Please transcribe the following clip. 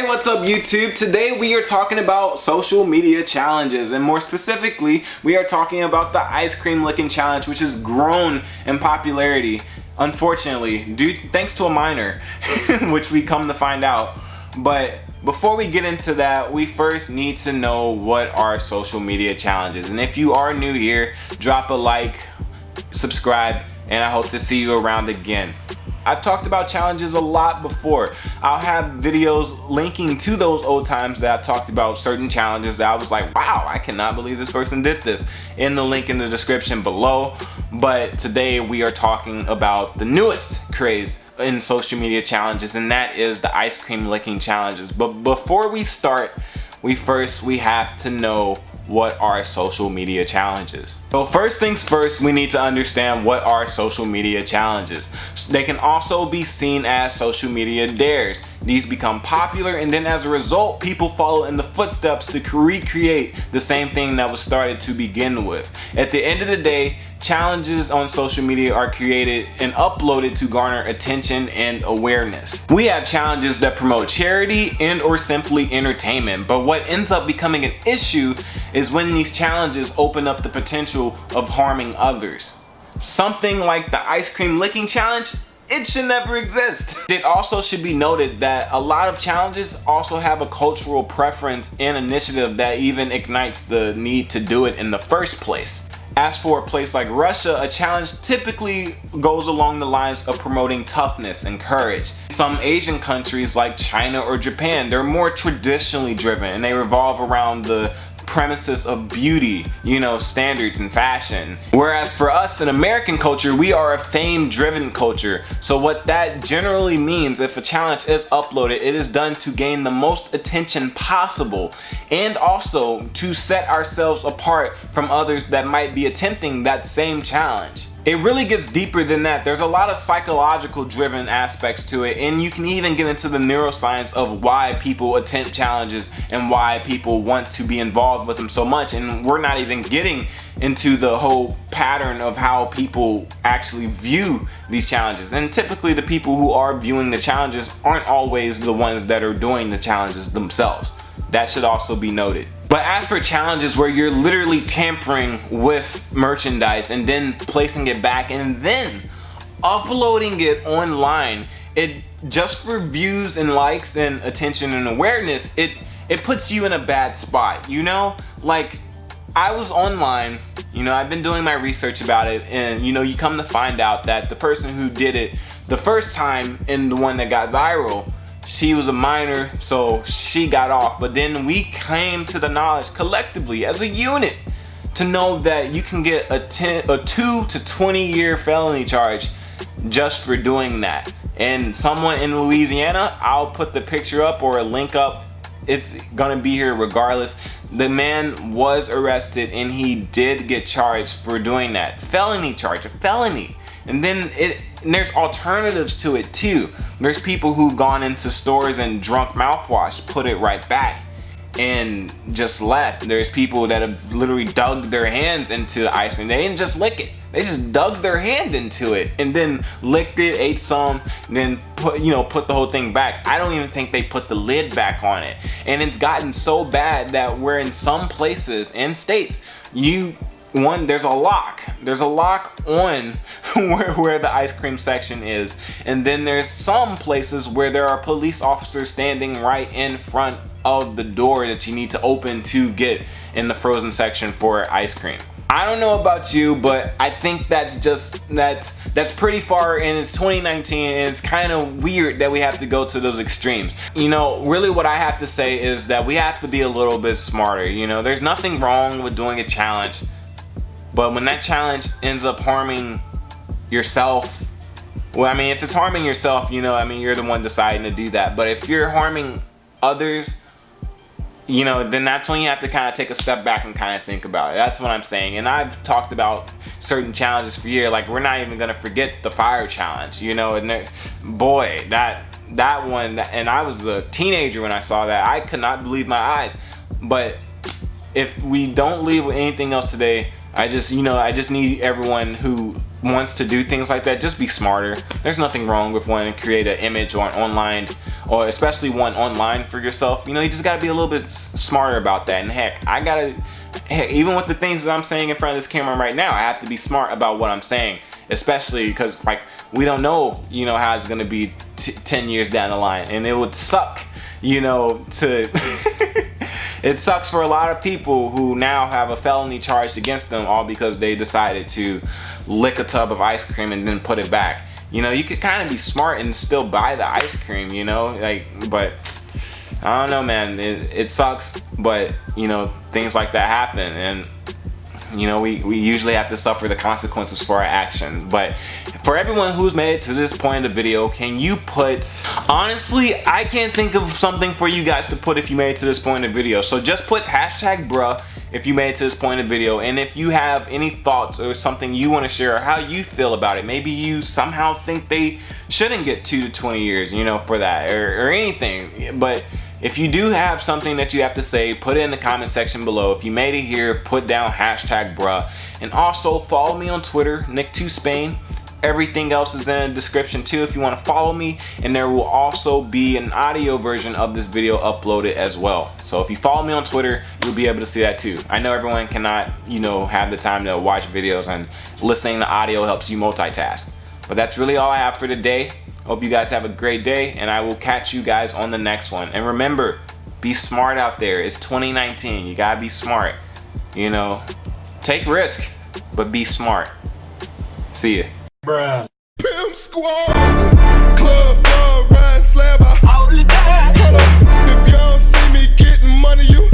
What's up YouTube? Today we are talking about social media challenges, and more specifically we are talking about the ice cream licking challenge, which has grown in popularity, unfortunately, thanks to a minor, which we come to find out. But before we get into that, we first need to know what are social media challenges. And if you are new here, drop a like, subscribe, and I hope to see you around again. I've talked about challenges a lot before. I'll have videos linking to those old times that I've talked about certain challenges that I was like, wow, I cannot believe this person did this, in the link in the description below. But today we are talking about the newest craze in social media challenges, and that is the ice cream licking challenges. But before we start, we have to know what are social media challenges. So first things first, we need to understand what are social media challenges. They can also be seen as social media dares. These become popular, and then as a result, people follow in the footsteps to recreate the same thing that was started to begin with. At the end of the day, challenges on social media are created and uploaded to garner attention and awareness. We have challenges that promote charity and or simply entertainment, but what ends up becoming an issue is when these challenges open up the potential of harming others. Something like the ice cream licking challenge, it should never exist. It also should be noted that a lot of challenges also have a cultural preference and initiative that even ignites the need to do it in the first place. As for a place like Russia, a challenge typically goes along the lines of promoting toughness and courage. Some Asian countries like China or Japan, they're more traditionally driven and they revolve around the premises of beauty, standards and fashion. Whereas for us in American culture, we are a fame-driven culture. So what that generally means, if a challenge is uploaded, it is done to gain the most attention possible and also to set ourselves apart from others that might be attempting that same challenge. It really gets deeper than that. There's a lot of psychological driven aspects to it, and you can even get into the neuroscience of why people attempt challenges and why people want to be involved with them so much. And we're not even getting into the whole pattern of how people actually view these challenges. And typically the people who are viewing the challenges aren't always the ones that are doing the challenges themselves. That should also be noted. But as for challenges where you're literally tampering with merchandise and then placing it back and then uploading it online, it just for views and likes and attention and awareness, it puts you in a bad spot, Like, I was online, I've been doing my research about it, and you come to find out that the person who did it the first time and the one that got viral, she was a minor, so she got off. But then we came to the knowledge collectively as a unit to know that you can get a 2 to 20 year felony charge just for doing that. And someone in Louisiana, I'll put the picture up or a link up, it's gonna be here regardless. The man was arrested and he did get charged for doing that. Felony charge, a felony. And then there's alternatives to it too. There's people who've gone into stores and drunk mouthwash, put it right back, and just left. There's people that have literally dug their hands into the ice and they didn't just lick it. They just dug their hand into it and then licked it, ate some, and then put the whole thing back. I don't even think they put the lid back on it. And it's gotten so bad that we're in some places and states, there's a lock on where the ice cream section is, and then there's some places where there are police officers standing right in front of the door that you need to open to get in the frozen section for ice cream. I don't know about you, but I think that's pretty far, and it's 2019 and it's kind of weird that we have to go to those extremes. Really what I have to say is that we have to be a little bit smarter. There's nothing wrong with doing a challenge, but when that challenge ends up harming yourself, if it's harming yourself, you're the one deciding to do that. But if you're harming others, then that's when you have to kind of take a step back and kind of think about it. That's what I'm saying. And I've talked about certain challenges for years. Like, we're not even gonna forget the fire challenge, and boy, that one, and I was a teenager when I saw that. I could not believe my eyes. But if we don't leave with anything else today, I just need everyone who wants to do things like that, just be smarter. There's nothing wrong with wanting to create an image online or especially one online for yourself, you know, you just gotta be a little bit smarter about that. And heck, even with the things that I'm saying in front of this camera right now, I have to be smart about what I'm saying, especially because, like, we don't know, you know, how it's gonna be 10 years down the line, and it would suck, you know, to it sucks for a lot of people who now have a felony charged against them, all because they decided to lick a tub of ice cream and then put it back. You know, you could kind of be smart and still buy the ice cream, you know, like, but I don't know, man, it sucks, but, you know, things like that happen, and, you know, we usually have to suffer the consequences for our action. But for everyone who's made it to this point in the video, can you put, honestly, I can't think of something for you guys to put if you made it to this point in the video, so just put hashtag bruh if you made it to this point in the video. And if you have any thoughts or something you want to share, or how you feel about it, maybe you somehow think they shouldn't get 2 to 20 years, you know, for that, or anything. But if you do have something that you have to say, put it in the comment section below. If you made it here, put down hashtag bruh. And also follow me on Twitter, Nick2Spain. Everything else is in the description too if you want to follow me, and there will also be an audio version of this video uploaded as well. So if you follow me on Twitter, you'll be able to see that too. I know everyone cannot, you know, have the time to watch videos, and listening to audio helps you multitask. But that's really all I have for today. Hope you guys have a great day, and I will catch you guys on the next one. And remember, be smart out there. It's 2019. You gotta be smart. You know, take risk, but be smart. See ya. Bruh. Pimp Squad, Club Ride Slab. Hold up, if you don't see me getting money, you